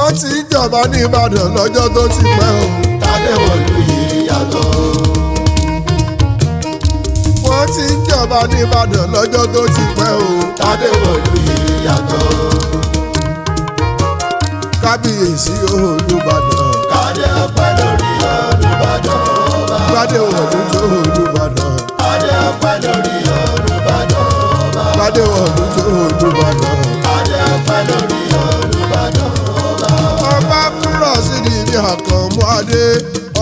wọ́n ti ń jọba ní Ìbàdàn lọ́jọ́ tó ti pẹ́ o. Adewolu yìí yàtọ̀. wọ́n ti ń jọba ní Ìbàdàn lọ́jọ́ tó ti pẹ́ o. Adewolu yìí yàtọ̀. Kabiesi Olúbàdàn. Kádé ọpẹ́ lórí Olúbàdàn ọba. Adewolu tó Olúbàdàn. Kádé ọpẹ́ lórí Olúbàdàn ọba. Adewolu tó Olúbàdàn. Kádé ọpẹ́ lórí Olúbàdàn ọba. ọba kúrò sí ní Àkànmú Adé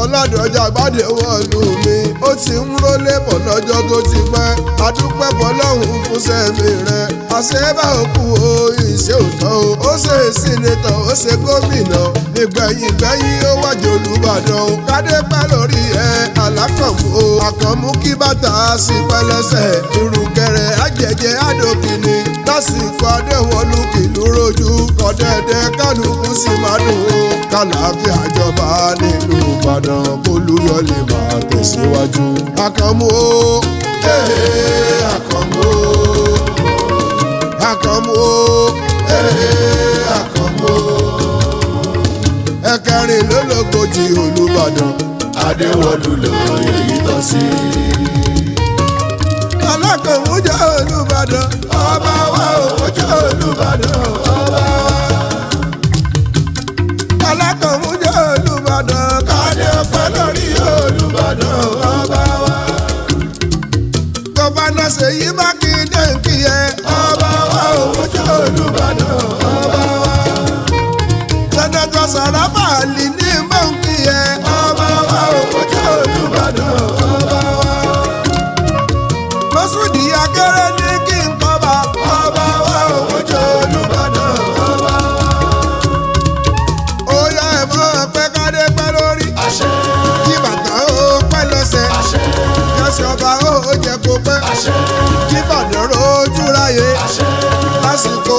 Ọládọjà Adewolu mi ó ti ń rólé bọ̀ lọ́jọ́ tó ti pẹ́ adúpẹ́ fọlọ́hún fún sẹ́mi rẹ̀ àṣẹ́bà òkú o ìṣe òtọ́ o ó ṣe sínétọ̀ ó ṣe gómìnà nígbẹ̀yìn gbẹ̀yìn ó wájú Olúbàdàn o kádé pẹ́ lórí ẹ̀ Alákànmú o Àkànmú kí bàtà sí pẹ́lẹ́sẹ̀ ìrùkẹ̀rẹ̀ àjẹjẹ àdókìní lásìkò Adéwọlú kìlú rojú kọ̀dẹ̀dẹ̀ kálukú sì máa dùn ó kàlàáfíà jọba nílùú Ìbàdàn k'Olúyọ̀ lè máa tẹ̀síwájú. Àkànmú o Àkànmú o. Àkànmú o Àkànmú o. ẹ̀kẹrìnlélógójì Olúbàdàn. Adewolu lóye yìí tọ́ sí. Alákànmú jẹ́ Olúbàdàn ọba wa ò jẹ́ Olúbàdàn ọba wa. Alákànmú jẹ́ Olúbàdàn kádé ọpẹ́ lórí Olúbàdàn ọba wa. Gọ́fánà Ṣèyí Mákindé ń kí ẹ ọba wa ò jẹ́ Olúbàdàn ọba wa. Sẹ́nẹ́tọ̀ Sàràfà Àlì ní mò ń kí ẹ ọba wa ò jẹ́ Olúbàdàn ọba wa. Mọ́sùdì Akéré ní kí n kọ́ba ọba wa ò jẹ́ Olúbàdàn ọba wa. Ó yá ẹ̀ mọ́ pẹ́ kádé pẹ́ lórí. Àṣẹ. Kí bàtà ó pẹ́ lẹ́sẹ̀. Àṣẹ. Kẹ́sì ọba ó jẹ́ kó pẹ́. Àṣẹ. Kí Ìbàdàn rojú ráyè. Àṣẹ. Lásìkò